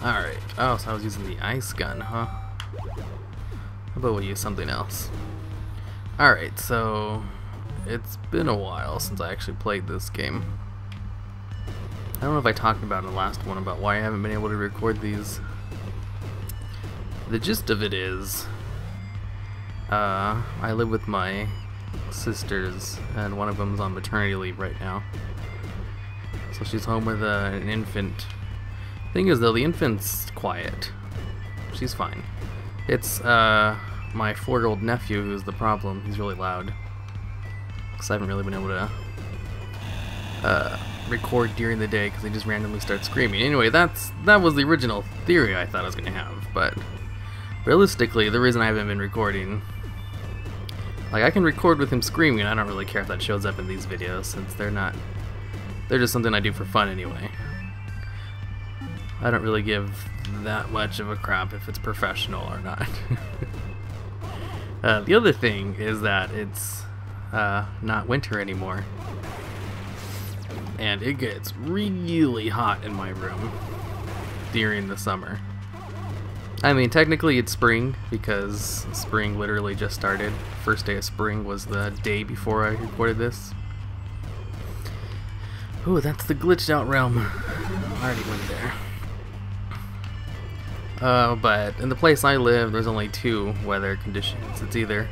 Alright. Oh, so I was using the ice gun, huh? How about we use something else? Alright, so it's been a while since I actually played this game. I don't know if I talked about in the last one about why I haven't been able to record these. The gist of it is, I live with my sisters, and one of them's on maternity leave right now. So she's home with an infant. Thing is though, the infant's quiet. She's fine. It's my 4-year-old nephew who's the problem. He's really loud. Because I haven't really been able to record during the day because he just randomly starts screaming. Anyway, that was the original theory I thought I was going to have. But realistically, the reason I haven't been recording... Like, I can record with him screaming. I don't really care if that shows up in these videos since they're just something I do for fun anyway. I don't really give that much of a crap if it's professional or not. The other thing is that it's not winter anymore. And it gets really hot in my room during the summer. I mean, technically it's spring because spring literally just started. First day of spring was the day before I recorded this. Ooh, that's the glitched out realm. I already went there. But in the place I live, there's only 2 weather conditions. It's either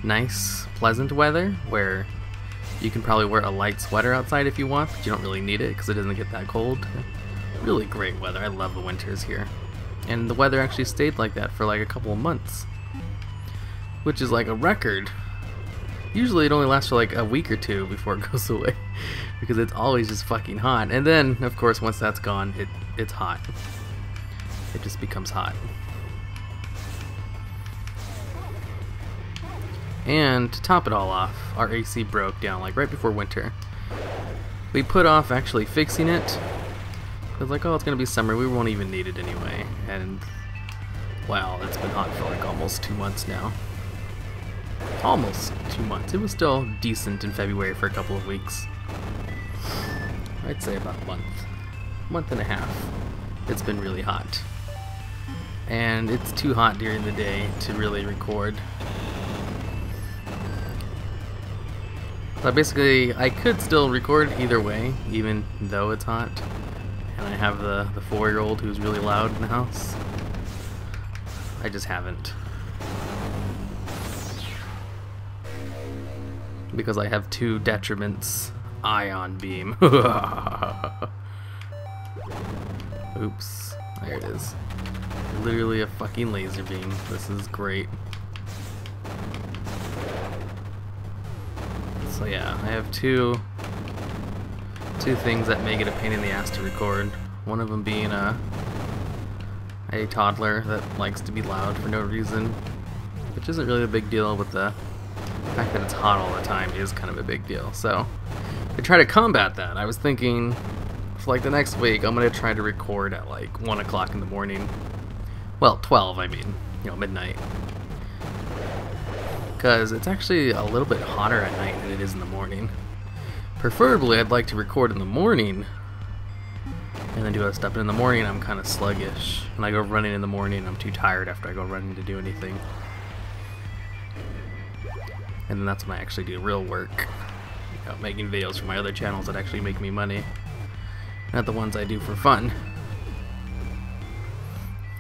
nice, pleasant weather, where you can probably wear a light sweater outside if you want, but you don't really need it because it doesn't get that cold. Really great weather. I love the winters here. And the weather actually stayed like that for like a couple of months, which is like a record. Usually it only lasts for like a week or 2 before it goes away because it's always just fucking hot. And then, of course, once that's gone, it's hot. It just becomes hot. And to top it all off, our AC broke down like right before winter. We put off actually fixing it. It was like, oh, it's gonna be summer, we won't even need it anyway. And wow, it's been hot for like almost 2 months now. Almost 2 months. It was still decent in February for a couple of weeks. I'd say about a month and a half. It's been really hot. And it's too hot during the day to really record. So basically, I could still record either way, even though it's hot. And I have the 4-year-old who's really loud in the house. I just haven't. Because I have 2 detriments. Ion beam. Oops. There it is. Literally a fucking laser beam. This is great. So yeah, I have two things that make it a pain in the ass to record. One of them being a toddler that likes to be loud for no reason, which isn't really a big deal, but the fact that it's hot all the time is kind of a big deal. So to try to combat that, I was thinking for like the next week I'm gonna try to record at like 1 o'clock in the morning. Well, 12, I mean, you know, midnight. Because it's actually a little bit hotter at night than it is in the morning. Preferably, I'd like to record in the morning and then do other stuff. But in the morning, I'm kind of sluggish. When I go running in the morning, I'm too tired after I go running to do anything. And then that's when I actually do real work. You know, making videos for my other channels that actually make me money. Not the ones I do for fun.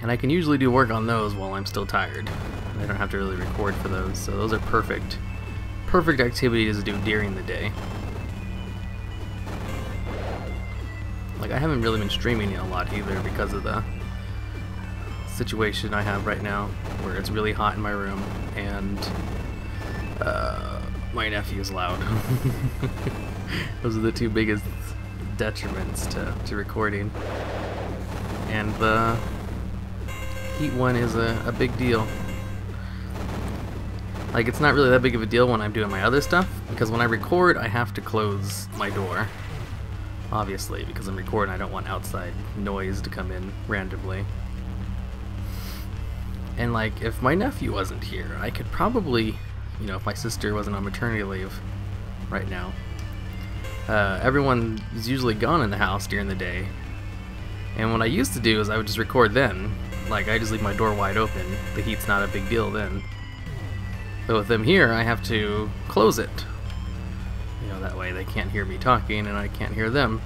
And I can usually do work on those while I'm still tired. I don't have to really record for those, so those are perfect activities to do during the day. Like, I haven't really been streaming a lot either because of the situation I have right now, where it's really hot in my room, and my nephew's loud. Those are the 2 biggest detriments to recording. And the heat one is a big deal. Like, it's not really that big of a deal when I'm doing my other stuff, because when I record, I have to close my door. Obviously, because I'm recording, I don't want outside noise to come in randomly. And like, if my nephew wasn't here, I could probably, you know, if my sister wasn't on maternity leave right now, everyone is usually gone in the house during the day. And what I used to do is I would just record then. Like, I just leave my door wide open. The heat's not a big deal then. But with them here, I have to close it. You know, that way they can't hear me talking and I can't hear them.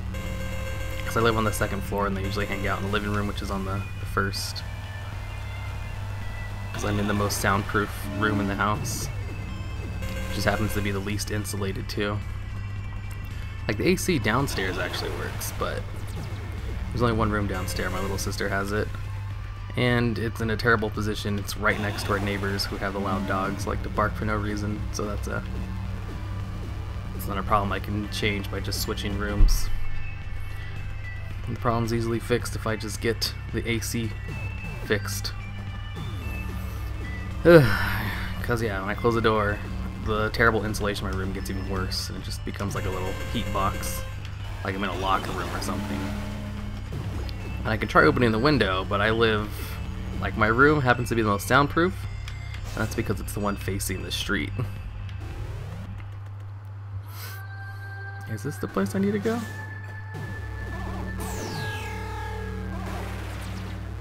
Because I live on the second floor and they usually hang out in the living room, which is on the first. Because I'm in the most soundproof room in the house. It just happens to be the least insulated too. Like, the AC downstairs actually works, but there's only one room downstairs. My little sister has it. And it's in a terrible position. It's right next to our neighbors who have the loud dogs, like to bark for no reason. So it's not a problem I can change by just switching rooms. And the problem's easily fixed if I just get the AC fixed. Because yeah, when I close the door, the terrible insulation in my room gets even worse, and it just becomes like a little heat box, like I'm in a locker room or something. And I can try opening the window, but I live, like, my room happens to be the most soundproof, and that's because it's the one facing the street. Is this the place I need to go?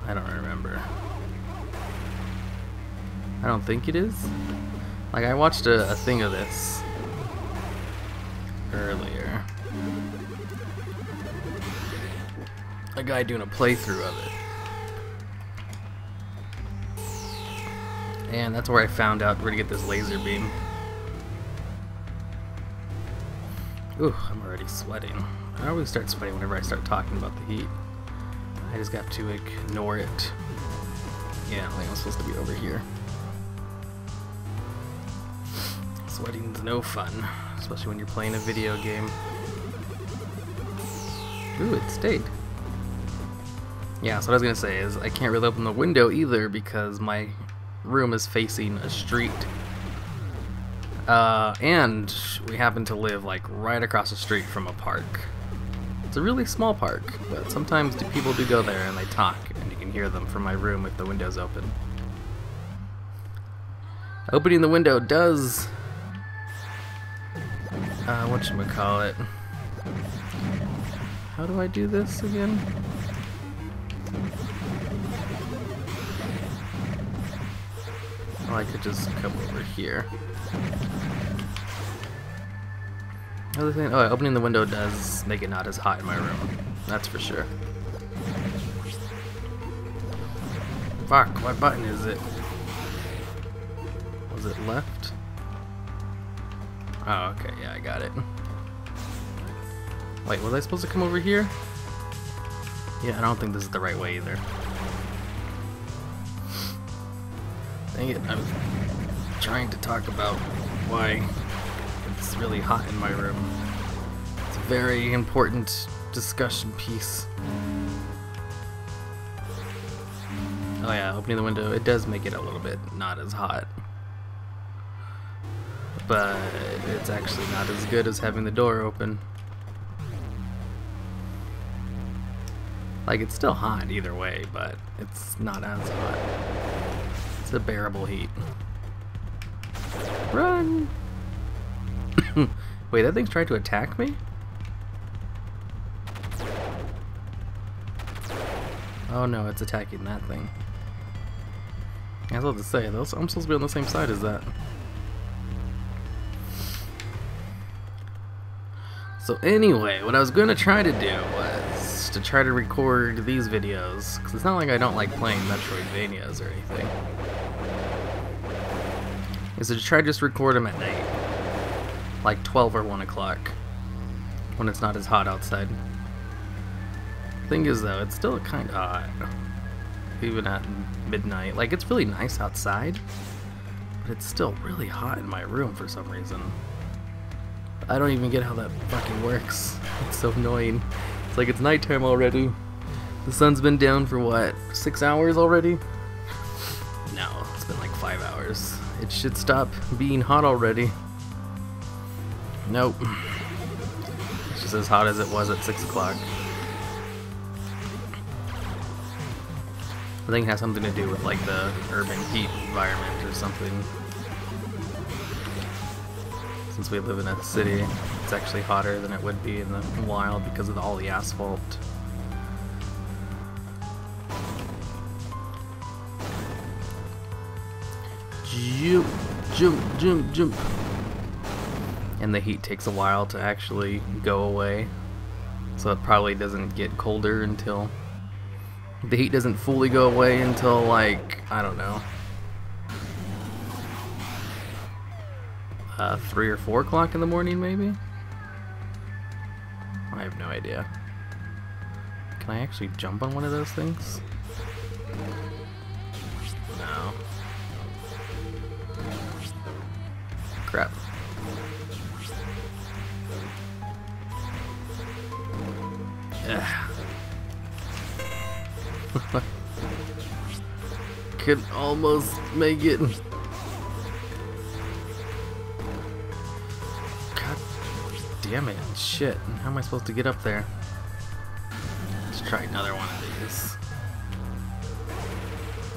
I don't remember. I don't think it is. Like, I watched a thing of this earlier. A guy doing a playthrough of it. And that's where I found out where to get this laser beam. Ooh, I'm already sweating. I always start sweating whenever I start talking about the heat. I just got to ignore it. Yeah, like I'm supposed to be over here. Sweating's no fun, especially when you're playing a video game. Ooh, it stayed. Yeah, so what I was gonna say is I can't really open the window either because my room is facing a street. And we happen to live like right across the street from a park. It's a really small park, but sometimes people do go there and they talk, and you can hear them from my room if the window's open. Opening the window does, whatchamacallit. How do I do this again? Oh, I could just come over here. Other thing, oh, opening the window does make it not as hot in my room. That's for sure. Fuck, what button is it? Was it left? Oh, okay, yeah, I got it. Wait, was I supposed to come over here? Yeah, I don't think this is the right way either. Dang it, I was trying to talk about why it's really hot in my room. It's a very important discussion piece. Oh yeah, opening the window, it does make it a little bit not as hot. But it's actually not as good as having the door open. Like, it's still hot either way, but it's not as hot. It's a bearable heat. Run! Wait, that thing's trying to attack me? Oh no, it's attacking that thing. I was about to say, I'm supposed to be on the same side as that. So anyway, what I was going to try to do was to try to record these videos, because it's not like I don't like playing Metroidvanias or anything. Is to try to just record them at night. Like 12 or 1 o'clock. When it's not as hot outside. Thing is though, it's still kind of hot. Even at midnight. Like, it's really nice outside, but it's still really hot in my room for some reason. I don't even get how that fucking works. It's so annoying. It's like it's nighttime already. The sun's been down for what, 6 hours already? No, it's been like 5 hours. It should stop being hot already. Nope. It's just as hot as it was at 6 o'clock. I think it has something to do with like the urban heat environment or something. Since we live in a city, it's actually hotter than it would be in the wild because of all the asphalt. Jump, jump, jump, jump. And the heat takes a while to actually go away. So it probably doesn't get colder until... The heat doesn't fully go away until, like, I don't know, 3 or 4 o'clock in the morning, maybe? I have no idea. Can I actually jump on one of those things? No. Crap. Could almost make it. God damn it. Shit. How am I supposed to get up there? Let's try another one of these.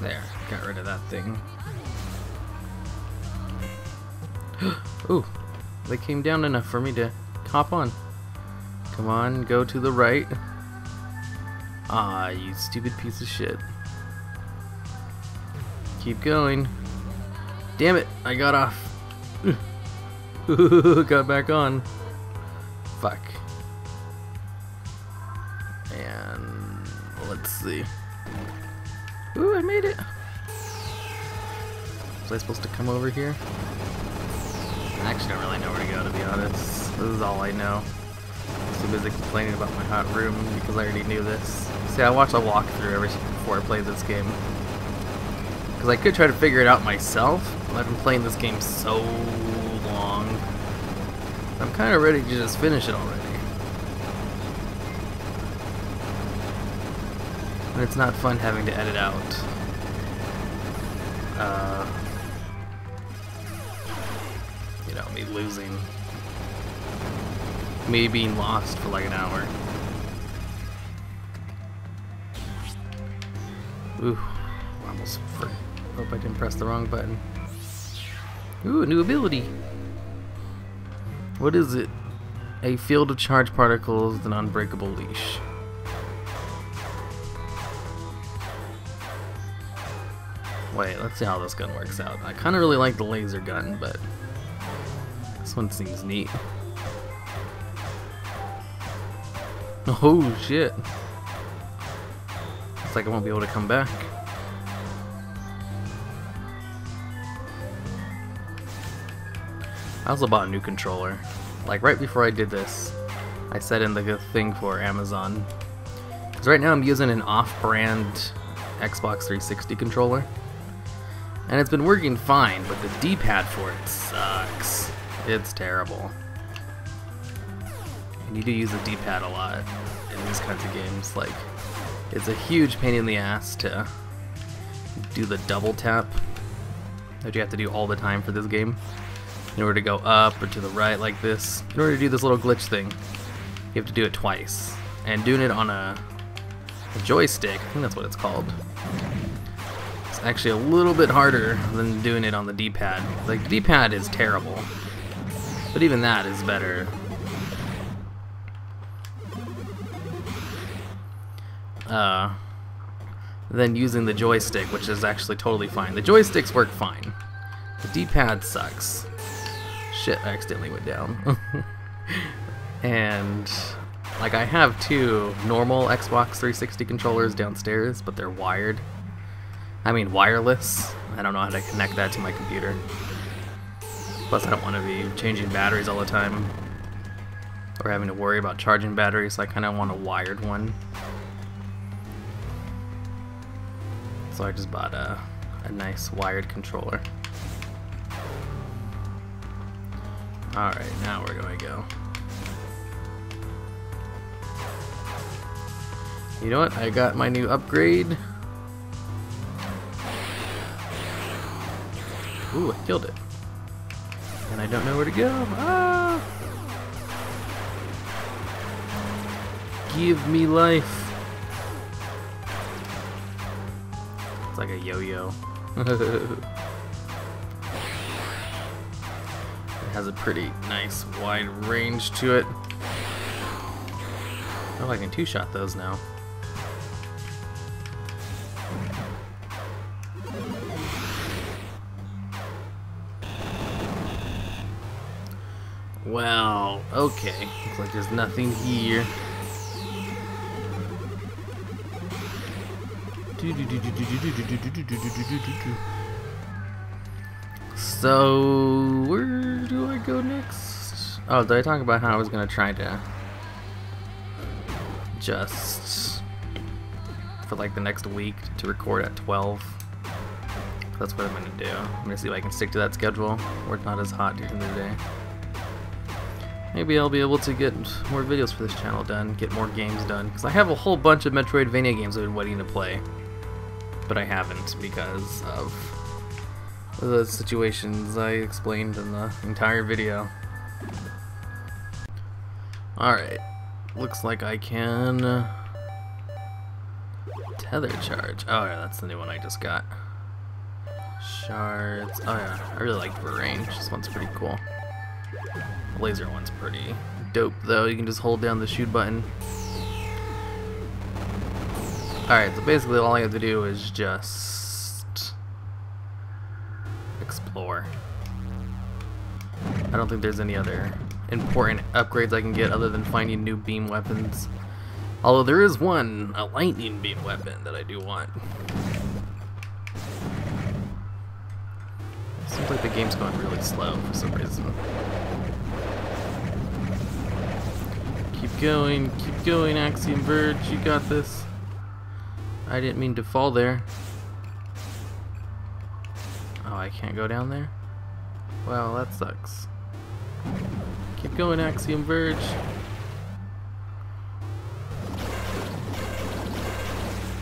There. Got rid of that thing. Ooh. They came down enough for me to hop on. Come on, go to the right. Ah, you stupid piece of shit. Keep going. Damn it, I got off. Got back on. Fuck. And let's see. Ooh, I made it. Was I supposed to come over here? I actually don't really know where to go, to be honest. This is all I know. I'm so busy complaining about my hot room because I already knew this. See, I watched a walkthrough before I played this game. Because I could try to figure it out myself, but I've been playing this game so long. I'm kind of ready to just finish it already. And it's not fun having to edit out you know, me losing. Me being lost for like an hour. Ooh, almost hope I didn't press the wrong button. Ooh, a new ability. What is it? A field of charged particles with an unbreakable leash. Wait, let's see how this gun works out. I kind of really like the laser gun, but this one seems neat. Oh shit. Looks like I won't be able to come back. I also bought a new controller. Like right before I did this, I set in the thing for Amazon. Because right now I'm using an off-brand Xbox 360 controller. And it's been working fine, but the D-pad for it sucks. It's terrible. You need to use the D-pad a lot in these kinds of games. Like, it's a huge pain in the ass to do the double tap that you have to do all the time for this game. In order to go up or to the right like this, in order to do this little glitch thing, you have to do it twice. And doing it on a joystick, I think that's what it's called, it's actually a little bit harder than doing it on the D-pad. Like, the D-pad is terrible, but even that is better. Than using the joystick, which is actually totally fine. The joysticks work fine. The D-pad sucks. Shit, I accidentally went down. And like, I have 2 normal Xbox 360 controllers downstairs, but they're wired. I mean wireless. I don't know how to connect that to my computer. Plus I don't want to be changing batteries all the time or having to worry about charging batteries, so I kind of want a wired one. So I just bought a nice wired controller. Alright, now where do I go? You know what? I got my new upgrade. Ooh, I killed it. And I don't know where to go. Ah! Give me life. It's like a yo-yo. It has a pretty nice wide range to it. Oh, I can 2-shot those now. Well, okay. Looks like there's nothing here. So, where do I go next? Oh, did I talk about how I was gonna try to just for like the next week to record at 12? That's what I'm gonna do. I'm gonna see if I can stick to that schedule where it's not as hot during the day. Maybe I'll be able to get more videos for this channel done, get more games done, because I have a whole bunch of Metroidvania games I've been waiting to play, but I haven't because of the situations I explained in the entire video. Alright, looks like I can tether charge. Oh yeah, that's the new one I just got. Shards. Oh yeah, I really like Verge. This one's pretty cool. The Lazer one's pretty dope though. You can just hold down the shoot button. Alright, so basically all I have to do is just explore. I don't think there's any other important upgrades I can get other than finding new beam weapons. Although there is one, a lightning beam weapon that I do want. Seems like the game's going really slow for some reason. Keep going, Axiom Verge, you got this. I didn't mean to fall there. Oh, I can't go down there? Well, that sucks. Keep going, Axiom Verge.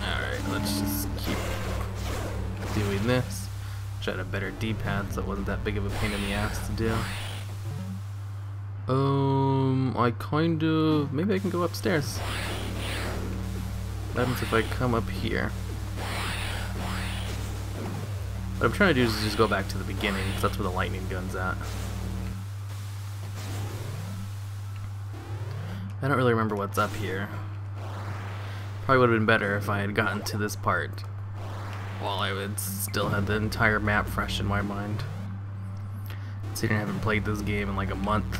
Alright, let's just keep doing this. Try a better D-pad so it wasn't that big of a pain in the ass to do. I kind of... maybe I can go upstairs. What happens if I come up here? What I'm trying to do is just go back to the beginning, because that's where the lightning gun's at. I don't really remember what's up here. Probably would have been better if I had gotten to this part while I would still have the entire map fresh in my mind. Considering I haven't played this game in like a month,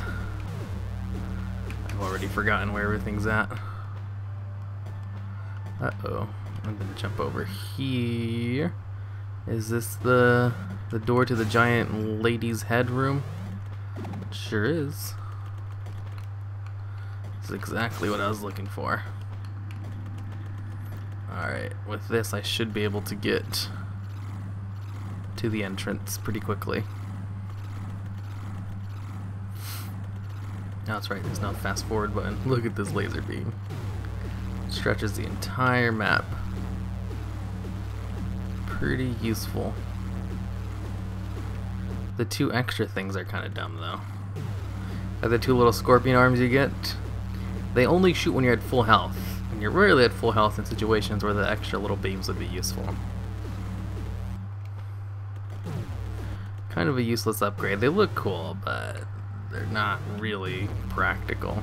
I've already forgotten where everything's at. Uh-oh. I'm gonna jump over here. Is this the door to the giant lady's head room? It sure is. This is exactly what I was looking for. Alright, with this I should be able to get to the entrance pretty quickly. Oh, that's right, there's no fast forward button. Look at this laser beam. Stretches the entire map. Pretty useful. The two extra things are kind of dumb though. The two little scorpion arms you get, they only shoot when you're at full health. And you're rarely at full health in situations where the extra little beams would be useful. Kind of a useless upgrade. They look cool, but they're not really practical.